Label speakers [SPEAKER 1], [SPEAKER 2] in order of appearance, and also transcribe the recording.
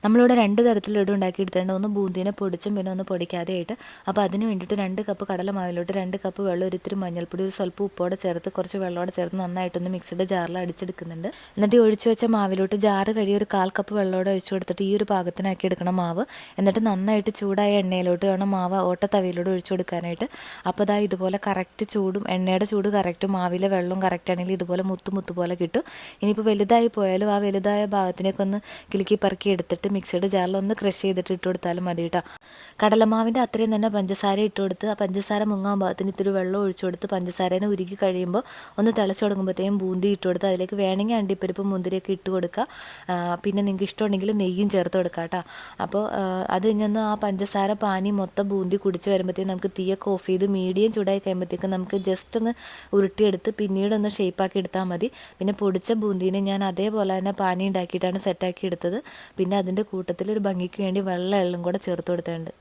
[SPEAKER 1] നമ്മളിവിടെ 2 തരത്തിൽ ലഡു ഉണ്ടാക്കിയെടുത്തിട്ടുണ്ട്. ഒന്ന് ബൂന്തിനെ പൊടിച്ചും പിന്നെ ഒന്ന് പൊടിക്കാതെ ആയിട്ട്. അപ്പോൾ അതിന് വേണ്ടിയിട്ട് 2 കപ്പ് കടലമാവിലോട്ട് 2 കപ്പ് വെള്ളം, ഒരിത്തിരി മഞ്ഞൾപ്പൊടി, ഒരു സ്വല്പം ഉപ്പോടെ ചേർത്ത് കുറച്ച് വെള്ളമോടെ ചേർത്ത് നന്നായിട്ടൊന്ന് മിക്സിയുടെ ജാറിൽ അടിച്ചെടുക്കുന്നുണ്ട്. എന്നിട്ട് ഈ ഒഴിച്ചു വെച്ച മാവിലോട്ട് ജാറ് കഴുകി ഒരു 1/4 കപ്പ് വെള്ളമോടെ ഒഴിച്ചു കൊടുത്തിട്ട് ഈ ഒരു പാകത്തിനാക്കി എടുക്കണം മാവ്. എന്നിട്ട് നന്നായിട്ട് ചൂടായ എണ്ണയിലോട്ട് വേണം മാവ് ഓട്ടത്തവിയിലൂടെ ഒഴിച്ചു കൊടുക്കാനായിട്ട്. അപ്പോൾ ദാ ഇതുപോലെ കറക്റ്റ് ചൂടും എണ്ണയുടെ ചൂട് കറക്റ്റ്, മാവിലെ വെള്ളവും കറക്റ്റ് ആണെങ്കിൽ ഇതുപോലെ മുത്ത് പോലെ കിട്ടും. ഇനിയിപ്പോൾ വലുതായി പോയാലും ആ വലുതായ ഭാഗത്തിനേക്ക് ഒന്ന് കിലുക്കി പറക്കി എടുത്തിട്ട് മിക്സിയുടെ ജാറിൽ ഒന്ന് ക്രഷ് ചെയ്തിട്ട് ഇട്ട് കൊടുത്താലും മതി കേട്ടോ. കടലമാവിൻ്റെ അത്രയും തന്നെ പഞ്ചസാര ഇട്ട് കൊടുത്ത് ആ പഞ്ചസാര മുങ്ങാൻ ഭാഗത്തിന് ഇത്തിരി വെള്ളം ഒഴിച്ചു കൊടുത്ത് പഞ്ചസാരേനെ ഉരുക്കി കഴിയുമ്പോൾ ഒന്ന് തിളച്ച് തുടങ്ങുമ്പോഴത്തേക്കും ബൂന്തി ഇട്ട് കൊടുത്ത് അതിലേക്ക് വേണമെങ്കിൽ അണ്ടിപ്പരിപ്പ് മുന്തിരിയൊക്കെ ഇട്ട് കൊടുക്കുക. പിന്നെ നിങ്ങൾക്ക് ഇഷ്ടമുണ്ടെങ്കിൽ നെയ്യും ചേർത്ത് കൊടുക്കുക കേട്ടോ. അപ്പോൾ അത് കഴിഞ്ഞൊന്ന് ആ പഞ്ചസാര പാനി മൊത്തം ബൂന്തി കുടിച്ച് വരുമ്പോഴത്തേക്കും നമുക്ക് തീയൊക്കെ ഓഫ് ചെയ്ത് മീഡിയം ചൂടായി കഴിയുമ്പോഴത്തേക്കും നമുക്ക് ജസ്റ്റ് ഒന്ന് ഉരുട്ടിയെടുത്ത് പിന്നീടൊന്ന് ഷേപ്പാക്കി എടുത്താൽ മതി. പിന്നെ പൊടിച്ച ബൂന്തിനെ ഞാൻ അതേപോലെ തന്നെ പാനി ഉണ്ടാക്കിയിട്ടാണ് സെറ്റാക്കി എടുത്തത്. പിന്നെ അതിൻ്റെ കൂട്ടത്തിൽ ഒരു ഭംഗിക്ക് വേണ്ടി വെള്ള എള്ളും കൂടെ ചേർത്ത് കൊടുത്തിട്ടുണ്ട്.